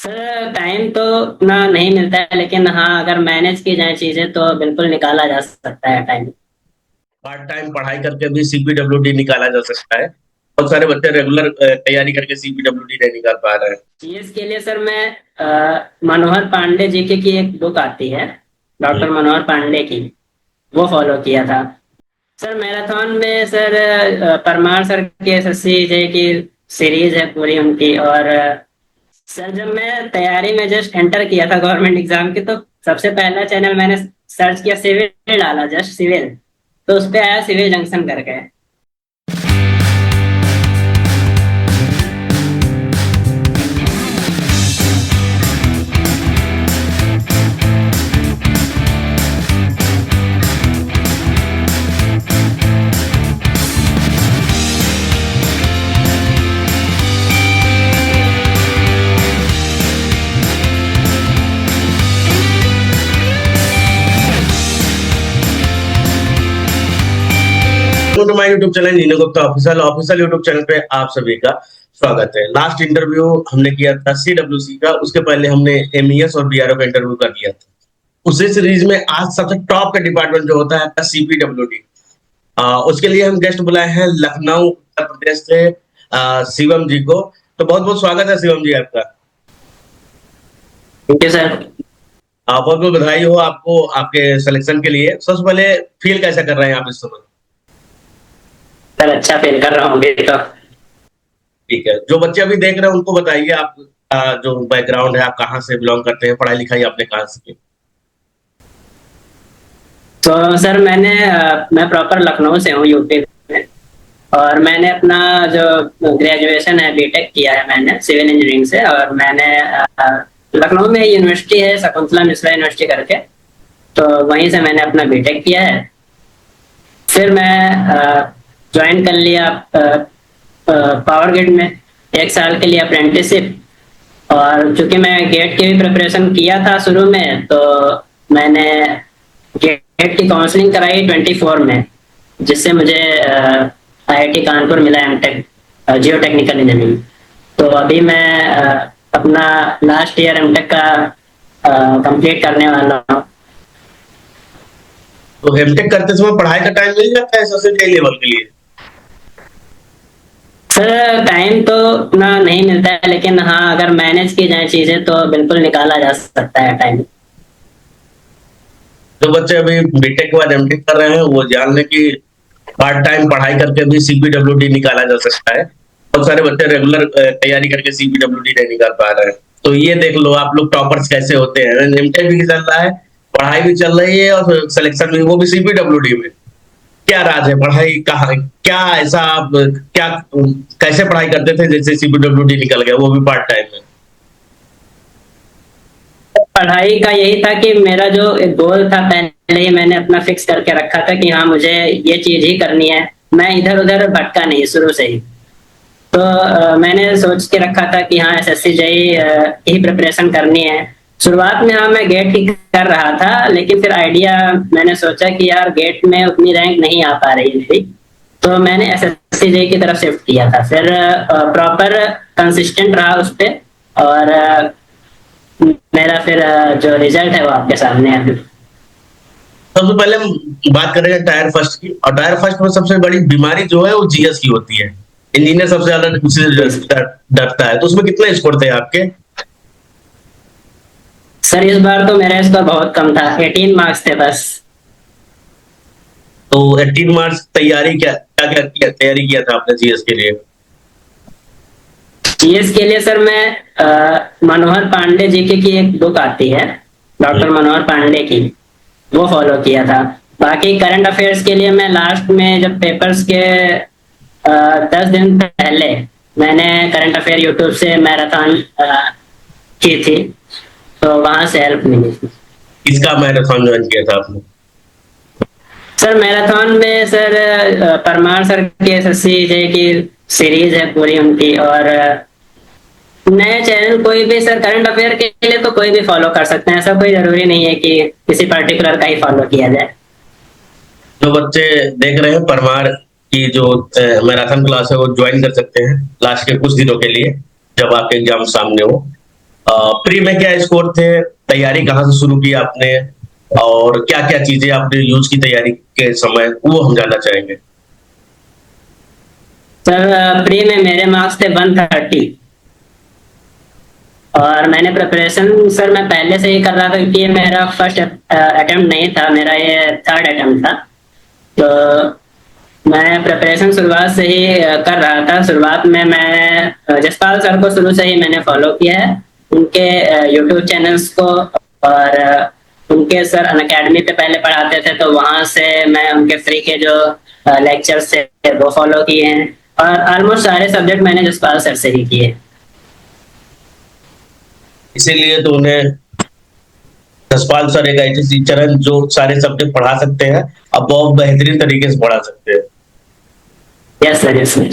Sir time तो उतना नहीं मिलता है, लेकिन हाँ, अगर मैनेज की जाए चीजें तो बिल्कुल निकाला जा सकता है टाइम। पार्ट टाइम पढ़ाई करके भी सीपीडब्ल्यूडी निकाला जा सकता है। बहुत सारे बच्चे रेगुलर तैयारी करके सीपीडब्ल्यूडी नहीं निकाल पा रहे हैं। चीज के लिए सर मैं मनोहर पांडे जी की एक बुक आती है, हम्म। डॉक्टर मनोहर पांडे की, वो फॉलो किया था। सर मैराथन में सर परमार सर की एसएससी जे की सीरीज है पूरी उनकी। और सर जब मैं तैयारी में जस्ट एंटर किया था गवर्नमेंट एग्जाम की, तो सबसे पहला चैनल मैंने सर्च किया, सिविल डाला, जस्ट सिविल, तो उस पे आया सिविल जंक्शन करके। To my YouTube channel Nino Gupta official official YouTube channel पे आप सभी का स्वागत है। लास्ट इंटरव्यू हमने किया था सीडब्ल्यूसी का, उसके पहले हमने एमईएस और बीआरओ का इंटरव्यू कर लिया था। उसी सीरीज में आज सबसे टॉप का डिपार्टमेंट जो होता है सीपीडब्ल्यूडी, उसके लिए हम गेस्ट बुलाए हैं लखनऊ उत्तर प्रदेश से शिवम जी को। तो बहुत बहुत स्वागत है शिवम जी आपका। Thank you sir. बहुत बहुत बधाई हो आपको आपके सिलेक्शन के लिए। सबसे पहले फील कैसा कर रहे हैं आप इस समय? सर अच्छा फील कर रहा हूँ अभी तो। ठीक है, जो बच्चे अभी देख रहे हैं उनको बताइए आप जो बैकग्राउंड है, आप कहाँ से बिलोंग करते हैं, पढ़ाई लिखाई आपने कहाँ से की? तो सर मैं प्रॉपर लखनऊ से हूँ, यूपी में। और मैंने अपना जो ग्रेजुएशन है बीटेक किया है मैंने सिविल इंजीनियरिंग से। और मैंने लखनऊ में यूनिवर्सिटी है शकुंतला मिश्रा यूनिवर्सिटी करके, तो वहीं से मैंने अपना बीटेक किया है। फिर मैं ज्वाइन कर लिया पावर ग्रिड में 1 साल के लिए अप्रेंटिसशिप। और चूंकि मैं गेट की भी प्रिपरेशन किया था शुरू में, तो मैंने गेट की काउंसलिंग कराई 24 में, जिससे मुझे आईआईटी कानपुर मिला एमटेक जियो टेक्निकल इंजीनियरिंग। तो अभी मैं अपना लास्ट ईयर एमटेक का कंप्लीट करने वाला हूँ। तो एमटेक करते समय पढ़ाई का टाइम मिल जाता है सबसे कई लेवल के लिए? सर टाइम तो उतना नहीं मिलता है, लेकिन हाँ, अगर मैनेज की जाए चीजें तो बिल्कुल निकाला जा सकता है टाइम। जो बच्चे अभी बीटेक के बाद एमटेक कर रहे हैं वो जान लें कि पार्ट टाइम पढ़ाई करके भी सीपीडब्ल्यूडी निकाला जा सकता है। बहुत सारे बच्चे रेगुलर तैयारी करके सीपीडब्ल्यूडी नहीं निकाल पा रहे हैं। तो ये देख लो आप लोग टॉपर्स कैसे होते हैं। एमटेक भी चल रहा है, पढ़ाई भी चल रही है और सिलेक्शन भी, वो भी सीपीडब्ल्यूडी में। क्या राज है पढ़ाई कहाँ, क्या ऐसा आप क्या कैसे पढ़ाई करते थे जैसे सीपीडब्ल्यूडी निकल गया वो भी पार्ट टाइम में? पढ़ाई का यही था कि मेरा जो एक गोल था पहले ही मैंने अपना फिक्स करके रखा था कि हाँ, मुझे ये चीज ही करनी है। मैं इधर उधर भटका नहीं शुरू से ही। तो मैंने सोच के रखा था कि हाँ, एसएससी जेई ही प्रिपरेशन करनी है। शुरुआत में हाँ, मैं गेट ही कर रहा था, लेकिन फिर आइडिया मैंने सोचा कि यार गेट में उतनी रैंक नहीं आ पा रही है मेरी, तो मैंने एसएससी जेई की तरफ शिफ्ट किया था। फिर प्रॉपर कंसिस्टेंट रहा उस पे। और मेरा फिर जो रिजल्ट है वो आपके सामने है अभी। सबसे पहले हम बात करेंगे टायर फर्स्ट की, और टायर फर्स्ट में सबसे बड़ी बीमारी जो है वो जीएस की होती है। इंजीनियर सबसे ज्यादा उससे डरता है। तो उसमें कितने स्कोर थे आपके? सर इस बार तो मेरा स्कोर बहुत कम था, 18 मार्क्स थे बस। तो 18 मार्क्स तैयारी क्या क्या क्या किया, तैयारी किया था आपने जीएस के लिए? जीएस के लिए सर मैं मनोहर पांडे जी की एक बुक आती है, डॉक्टर मनोहर पांडे की, वो फॉलो किया था। बाकी करंट अफेयर्स के लिए मैं लास्ट में जब पेपर्स के 10 दिन पहले मैंने करंट अफेयर यूट्यूब से मैराथन की थी, तो वहां से हेल्प मिली थी। किसका मैराथन ज्वाइन किया था आपने? सर मैराथन में सर परमार सर की एसएससी जे की सीरीज है पूरी उनकी। और नए चैनल कोई भी सर करंट अफेयर के लिए तो कोई भी फॉलो कर सकते हैं, ऐसा कोई जरूरी नहीं है कि किसी पर्टिकुलर का ही फॉलो किया जाए। जो बच्चे देख रहे हैं परमार की जो मैराथन क्लास है वो ज्वाइन कर सकते हैं लास्ट के कुछ दिनों के लिए, जब आपके एग्जाम सामने हो। प्री में क्या स्कोर थे, तैयारी कहाँ से शुरू की आपने, और क्या क्या चीजें आपने यूज की तैयारी के समय, वो हम जानना चाहेंगे। सर प्री में मेरे मार्क्स थे 130। और मैंने प्रिपरेशन सर मैं पहले से ही कर रहा था, क्योंकि ये मेरा फर्स्ट अटेम्प्ट नहीं था, मेरा ये थर्ड अटेम्प्ट था। तो मैं प्रिपरेशन शुरुआत से ही कर रहा था। शुरुआत में मैं जसपाल सर को शुरू से ही मैंने फॉलो किया है, उनके यूट्यूब चैनल्स को। और उनके सर अनअकैडमी पे पहले पढ़ाते थे, तो वहां से मैं उनके फ्री के जो लेक्चर्स थे वो फॉलो किए हैं। और ऑलमोस्ट सारे सब्जेक्ट मैंने जसपाल सर से ही किए। इसीलिए तो उन्हें जसपाल सर एक ऐसे टीचर हैं जो सारे सब्जेक्ट पढ़ा सकते हैं, अब बहुत बेहतरीन तरीके से पढ़ा सकते हैं। Yes sir, yes sir.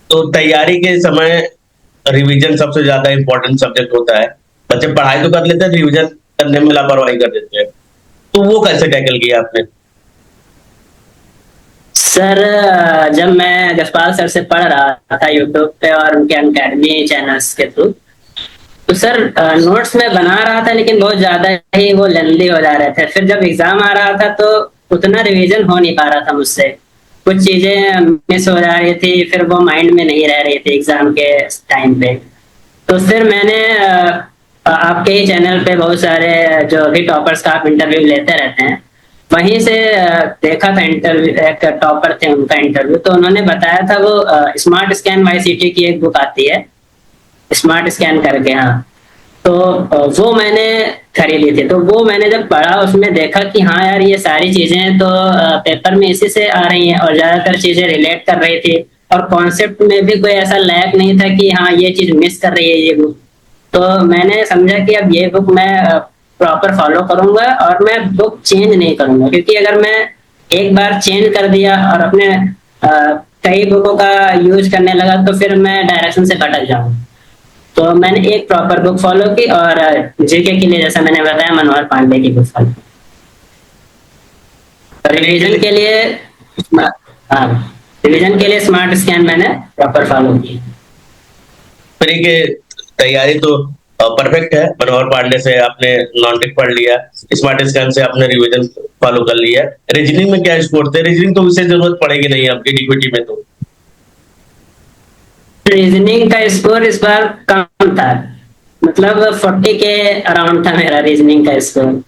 तो तैयारी के समय रिवीजन सबसे ज्यादा इंपॉर्टेंट सब्जेक्ट होता है। बच्चे पढ़ाई तो कर लेते हैं, रिवीजन करने में लापरवाही कर देते हैं, तो वो कैसे टैकल किया आपने। सर जब मैं जसपाल सर से पढ़ रहा था यूट्यूब पे और उनके अनअकैडमी चैनल्स के थ्रू, तो सर नोट्स में बना रहा था, लेकिन बहुत ज्यादा ही वो लेंदी हो जा रहे थे। फिर जब एग्जाम आ रहा था तो उतना रिवीजन हो नहीं पा रहा था मुझसे, कुछ चीजें मिस हो जा रही थी, फिर वो माइंड में नहीं रह रही थी एग्जाम के टाइम पे। तो फिर मैंने आपके ही चैनल पे बहुत सारे जो भी टॉपर्स का आप इंटरव्यू लेते रहते हैं, वहीं से देखा था इंटरव्यू। एक टॉपर थे, उनका इंटरव्यू, तो उन्होंने बताया था वो स्मार्ट स्कैन YCT की एक बुक आती है, स्मार्ट स्कैन करके। हाँ, तो वो मैंने खरीदी थी। तो वो मैंने जब पढ़ा, उसमें देखा कि हाँ यार, ये सारी चीजें तो पेपर में इसी से आ रही हैं, और ज्यादातर चीजें रिलेट कर रही थी, और कॉन्सेप्ट में भी कोई ऐसा लैक नहीं था कि हाँ ये चीज मिस कर रही है ये बुक। तो मैंने समझा कि अब ये बुक मैं प्रॉपर फॉलो करूंगा, और मैं बुक चेंज नहीं करूंगा, क्योंकि अगर मैं एक बार चेंज कर दिया और अपने कई बुकों का यूज करने लगा, तो फिर मैं डायरेक्शन से भटक जाऊंगा। तो मैंने एक प्रॉपर बुक फॉलो की, और जीके के लिए जैसा मैंने बताया, मनोहर पांडे की बुक फॉलो। रिवीजन के लिए हाँ, रिवीजन के लिए स्मार्ट स्कैन मैंने प्रॉपर फॉलो की। फ्री के तैयारी तो परफेक्ट है, मनोहर पांडे से आपने नॉन टेक पढ़ लिया, स्मार्ट स्कैन से आपने रिवीजन फॉलो कर लिया। रीजनिंग में क्या स्कोर थे, रीजनिंग तो विशेष जरूरत पड़ेगी नहीं आपकी डीपीटी में। तो रीजनिंग का स्कोर इस बार कम था, मतलब 40 के अराउंड था मेरा रीजनिंग का स्कोर।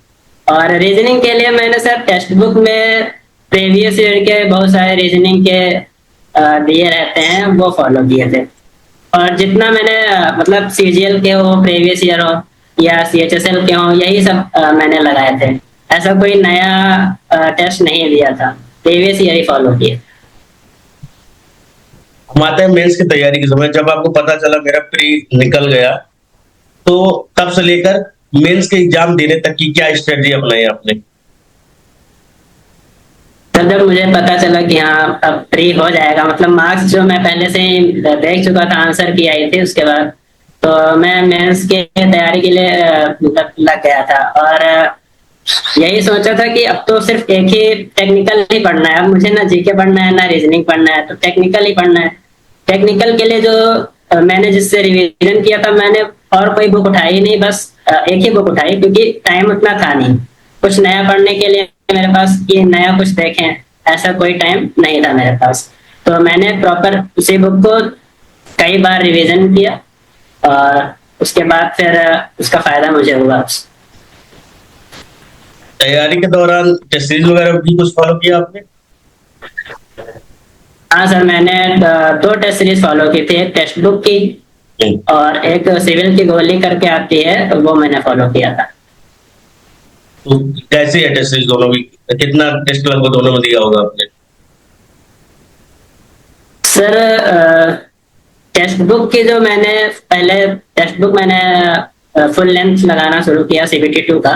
और रीजनिंग के लिए मैंने सर टेक्स्ट बुक में प्रीवियस ईयर के बहुत सारे रीजनिंग के दिए रहते हैं, वो फॉलो किए थे। और जितना मैंने मतलब CGL के हो, प्रीवियस ईयर हो, या CHSL के हो, यही सब मैंने लगाए थे। ऐसा कोई नया टेस्ट नहीं दिया था, प्रीवियस ईयर ही फॉलो किए। हम आते हैं मेंस की तैयारी के समय। जब आपको पता चला मेरा प्री निकल गया, तो तब से लेकर मेंस के एग्जाम देने तक की क्या स्ट्रेटजी अपनाई आपने। तब जब मुझे पता चला कि हाँ अब प्री हो जाएगा, मतलब मार्क्स जो मैं पहले से ही देख चुका था, आंसर की आई थी उसके बाद, तो मैं मेंस के तैयारी के लिए मतलब लग गया था। और यही सोचा था कि अब तो सिर्फ एक ही टेक्निकल ही पढ़ना है, अब मुझे ना जीके पढ़ना है ना रीजनिंग पढ़ना है, तो टेक्निकल ही पढ़ना है। टेक्निकल के लिए जो मैंने जिससे रिवीजन किया था, मैंने और कोई बुक उठाई नहीं, बस एक ही बुक उठाई, क्योंकि टाइम उतना था नहीं कुछ नया पढ़ने के लिए मेरे पास, कि नया कुछ देखें, ऐसा कोई टाइम नहीं था मेरे पास। तो मैंने प्रॉपर उसी बुक को कई बार रिवीजन किया, और उसके बाद फिर उसका फायदा मुझे हुआ। तैयारी के दौरान टेस्ट सीरीज वगैरह भी कुछ फॉलो किया आपने। हाँ सर, मैंने 2 टेस्ट सीरीज फॉलो की थी, एक टेक्स्ट बुक की और एक सिविल की गोली करके आती है, तो वो मैंने फॉलो किया था। तो कैसी है टेस्ट सीरीज दोनों की, कितना टेस्ट लगभग दोनों में दिया होगा आपने। सर टेक्स्ट बुक की जो मैंने पहले टेक्स्ट बुक मैंने फुल लेंथ लगाना शुरू किया CBT 2 का,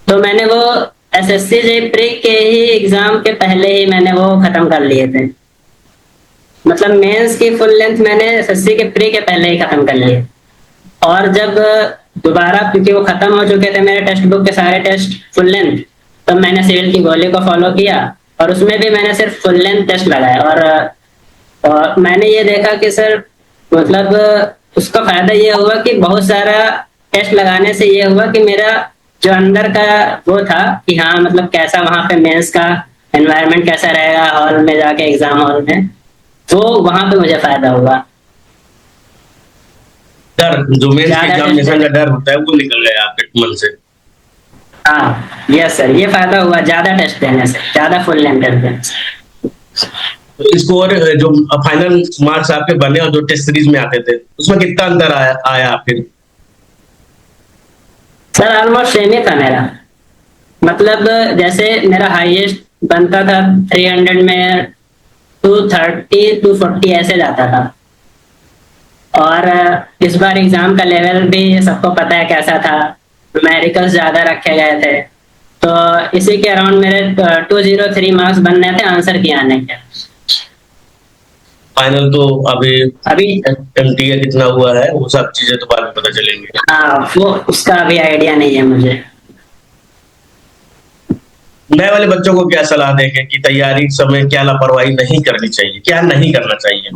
तो मैंने वो SSC जे प्री के ही एग्जाम के पहले ही मैंने वो खत्म कर लिए थे। मतलब मेंस की फुल लेंथ मैंने SSC के प्री के पहले ही खत्म कर लिए। और जब दोबारा, क्योंकि वो खत्म हो चुके थे मेरे टेक्स्ट बुक के सारे टेस्ट फुल लेंथ, तब मैंने सिविल की गोली को फॉलो किया, और उसमें भी मैंने सिर्फ फुल लेंथ टेस्ट लगाया। और मैंने ये देखा कि सर मतलब उसका फायदा ये हुआ कि बहुत सारा टेस्ट लगाने से ये हुआ कि मेरा जो अंदर का वो था कि हाँ मतलब कैसा वहां पे मेंस का एनवायरनमेंट कैसा रहेगा हॉल में जाके एग्जाम हॉल में, वो वहां पे मुझे फायदा हुआ। डर जो मेंस के ज्यादा टेस्ट एग्जामिनेशन देने, का डर होता है वो निकल गया आपके मन से। हाँ यस सर, ये फायदा हुआ ज्यादा टेस्ट देने से, ज्यादा फुल लेंथ टेस्ट देने से। तो स्कोर जो फाइनल मार्क्स आपके बने और जो टेस्ट सीरीज में आते थे उसमें कितना अंतर आया आया फिर? सर ऑलमोस्ट सेम ही था मेरा, मतलब जैसे मेरा हाईएस्ट बनता था 300 में 230 240 ऐसे जाता था। और इस बार एग्जाम का लेवल भी सबको पता है कैसा था, न्यूमेरिकल्स ज्यादा रखे गए थे, तो इसी के अराउंड मेरे 203 मार्क्स बनने थे आंसर की आने के। फाइनल तो अभी अभी एमटीए कितना हुआ है वो सब चीजें तो बाद में पता चलेंगे। हाँ वो उसका अभी आइडिया नहीं है मुझे। नए वाले बच्चों को क्या सलाह देंगे कि तैयारी के समय क्या लापरवाही नहीं करनी चाहिए, क्या नहीं करना चाहिए?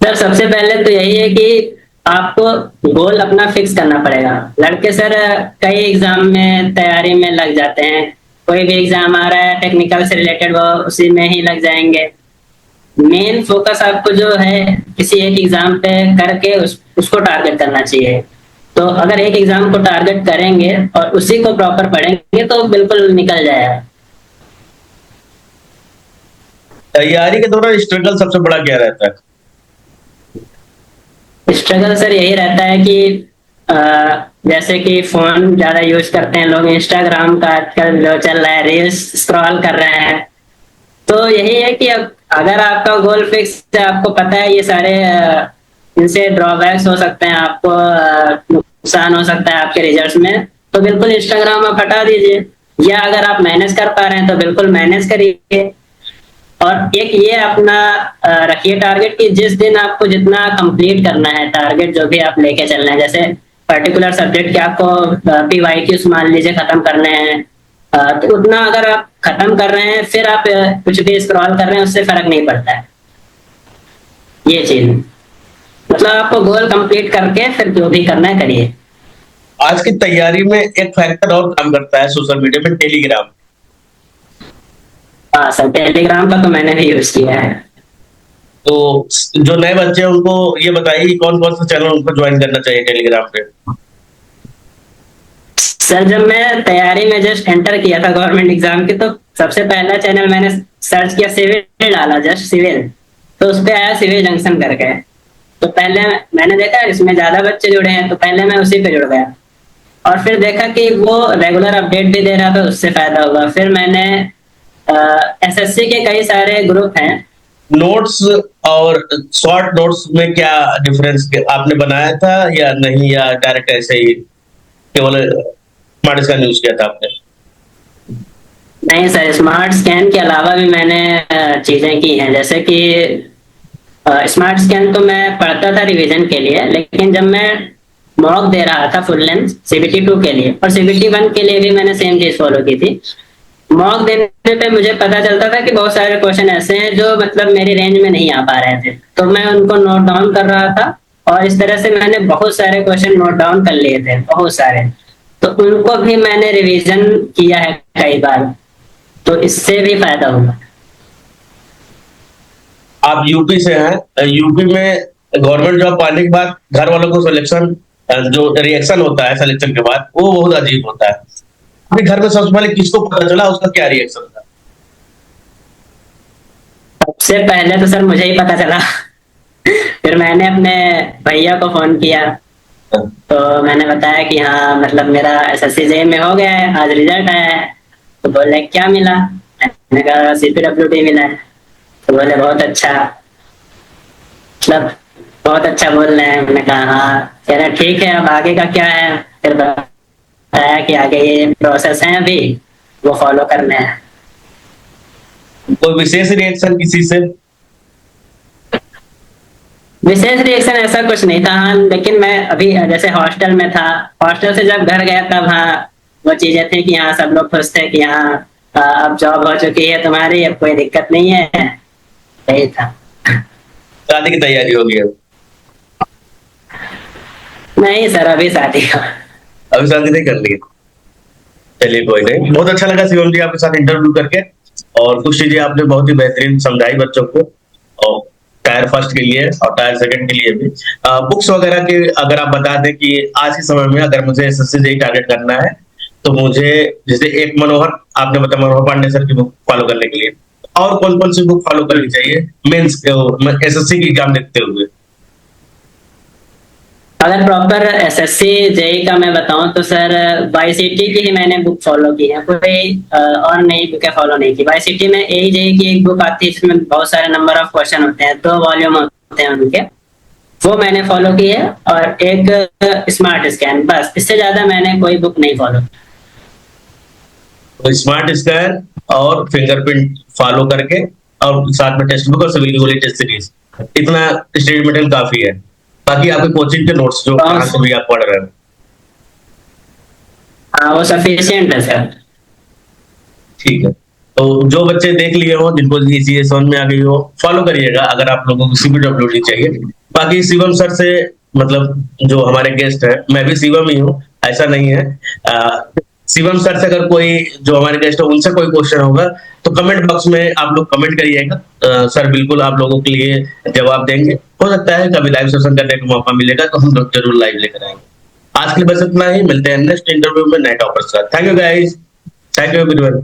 सर सबसे पहले तो यही है कि आपको गोल अपना फिक्स करना पड़ेगा। लड़के सर कई एग्जाम में तैयारी में लग जाते हैं, कोई भी एग्जाम आ रहा है टेक्निकल से रिलेटेड वो उसी में ही लग जाएंगे। मेन फोकस आपको जो है किसी एक एग्जाम पे करके उसको टारगेट करना चाहिए। तो अगर एक एग्जाम को टारगेट करेंगे और उसी को प्रॉपर पढ़ेंगे तो बिल्कुल निकल जाएगा। तैयारी के दौरान स्ट्रगल सबसे बड़ा क्या रहता है? स्ट्रगल सर यही रहता है कि अ, जैसे कि फोन ज्यादा यूज करते हैं लोग, इंस्टाग्राम का आजकल जो चल रहा है, रील्स स्क्रॉल कर रहे हैं। तो यही है कि अगर आपका गोल फिक्स है, आपको पता है ये सारे इनसे ड्रॉबैक्स हो सकते हैं, आपको नुकसान हो सकता है आपके रिजल्ट्स में, तो बिल्कुल इंस्टाग्राम आप हटा दीजिए। या अगर आप मैनेज कर पा रहे हैं तो बिल्कुल मैनेज करिए। और एक ये अपना रखिए टारगेट कि जिस दिन आपको जितना कंप्लीट करना है टारगेट जो भी आप लेके चल रहे हैं, जैसे पर्टिकुलर सब्जेक्ट के आपको PYQs मान लीजिए खत्म करने हैं, तो उतना अगर आप खत्म कर रहे हैं फिर आप कुछ भी स्क्रॉल कर रहे हैं उससे फर्क नहीं पड़ता है। ये चीज मतलब आपको गोल कंप्लीट करके फिर जो भी करना है करिए। आज की तैयारी में एक फैक्टर और काम करता है सोशल मीडिया में, टेलीग्राम। हाँ सर, टेलीग्राम का तो मैंने भी यूज किया है। तो जो नए बच्चे हैं उनको ये बताइए कि कौन कौन सा चैनल उनको ज्वाइन करना चाहिए टेलीग्राम पे? सर जब मैं तैयारी में जस्ट एंटर किया था गवर्नमेंट एग्जाम की, तो सबसे पहला चैनल मैंने सर्च किया, सिविल डाला, जस्ट सिविल, तो उस पे आया सिविल जंक्शन करके। तो पहले मैंने देखा इसमें ज्यादा बच्चे जुड़े हैं, तो पहले मैं उसी पे जुड़ गया। और फिर देखा कि वो रेगुलर अपडेट भी दे रहा था, उससे फायदा हुआ। फिर मैंने SSC के कई सारे ग्रुप हैं। नोट्स और शॉर्ट नोट्स में क्या डिफरेंस आपने बनाया था या नहीं, या डायरेक्ट ऐसे ही केवल स्मार्ट स्कैन यूज किया था आपने? नहीं सर, स्मार्ट स्कैन के अलावा भी मैंने चीजें की हैं, जैसे कि स्मार्ट स्कैन तो मैं पढ़ता था रिवीजन के लिए, लेकिन जब मैं मॉक दे रहा था फुल लेंथ CBT 2 के लिए और CBT 1 के लिए भी मैंने सेम चीज फॉलो की थी। मॉक देने पे मुझे पता चलता था कि बहुत सारे क्वेश्चन ऐसे हैं जो मतलब मेरी रेंज में नहीं आ पा रहे थे, तो मैं उनको नोट डाउन कर रहा था। और इस तरह से मैंने बहुत सारे क्वेश्चन नोट डाउन कर लिए थे, बहुत सारे, तो उनको भी मैंने रिवीजन किया है कई बार, तो इससे भी फायदा होगा। आप यूपी से हैं, यूपी में गवर्नमेंट जॉब पाने के बाद घर वालों को सिलेक्शन, जो रिएक्शन होता है सिलेक्शन के बाद वो बहुत अजीब होता है। अपने घर में सबसे पहले किसको पता चला, उसका क्या रिएक्शन था? सबसे पहले तो सर मुझे ही पता चला। फिर मैंने अपने भैया को फोन किया, तो मैंने बताया कि हाँ मतलब मेरा SSC JEE में हो गया है, आज रिजल्ट आया है। तो बोले क्या मिला, मैंने कहा CPWD मिला है। तो बोले बहुत अच्छा, मतलब बहुत अच्छा बोल रहे हैं। मैंने कहा हाँ। कह रहे ठीक है, अब आगे का क्या है? फिर बताया कि आगे ये प्रोसेस है अभी, वो फॉलो करने हैं। कोई विशेष रिएक्शन किसी से? विशेष रिएक्शन ऐसा कुछ नहीं था, हाँ, लेकिन मैं अभी जैसे हॉस्टल में था, हॉस्टल से जब घर गया तब हाँ वो चीजें थी कि हाँ सब लोग खुश थे कि हाँ अब जॉब हो चुकी है तुम्हारी, अब कोई दिक्कत नहीं है, यही था। शादी की तैयारी होगी अब? नहीं सर, अभी शादी का। अभी शादी नहीं कर ली? चलिए कोई नहीं, बहुत अच्छा लगा शिवम जी आपके साथ इंटरव्यू करके, और कुछ चीजें आपने बहुत ही बेहतरीन समझाई बच्चों को, और टायर फर्स्ट के लिए और टायर सेकंड के लिए भी। बुक्स वगैरह के अगर आप बता दें कि आज के समय में अगर मुझे एसएससी जेईई टारगेट करना है, तो मुझे जैसे एक मनोहर, आपने बताया मनोहर पांडे सर की बुक फॉलो करने के लिए, और कौन कौन सी बुक फॉलो करनी चाहिए मेंस एसएससी की एग्जाम देखते हुए? अगर प्रॉपर एसएससी जेई का मैं बताऊं तो सर, वाईसीटी की ही मैंने बुक फॉलो की है, कोई और नई बुकें फॉलो नहीं की। वाईसीटी में यही जेई की एक बुक आती है जिसमें बहुत सारे नंबर ऑफ क्वेश्चन होते हैं, 2 वॉल्यूम होते हैं उनके, वो मैंने फॉलो की है। और एक स्मार्ट स्कैन, बस इससे ज्यादा मैंने कोई बुक नहीं फॉलो। तो स्मार्ट स्कैन और फिंगरप्रिंट फॉलो करके, और साथ में टेक्स्ट बुक और सिविल की गोली टेस्ट सीरीज, इतना स्टडी मटेरियल काफी है। बाकी आपके कोचिंग के नोट्स जो कहाँ से भी आप पढ़ रहे हैं? हाँ, वो सफिशियंट है सर। ठीक है, तो जो बच्चे देख लिए हो, जिनको चीजें समझ में आ गई हो, फॉलो करिएगा अगर आप लोगों को सीबीडब्ल्यूडी चाहिए। बाकी शिवम सर से, मतलब जो हमारे गेस्ट है, मैं भी शिवम ही हूँ, ऐसा नहीं है। शिवम सर से अगर कोई जो हमारे गेस्ट है उनसे कोई क्वेश्चन होगा, तो कमेंट बॉक्स में आप लोग कमेंट करिएगा। सर बिल्कुल आप लोगों के लिए जवाब देंगे। हो सकता है कभी लाइव सेशन करने का मौका मिलेगा तो हम लोग जरूर लाइव लेकर आएंगे। आज के लिए बस इतना ही, मिलते हैं नेक्स्ट इंटरव्यू में नए टॉपर के साथ। Thank you guys, thank you everyone.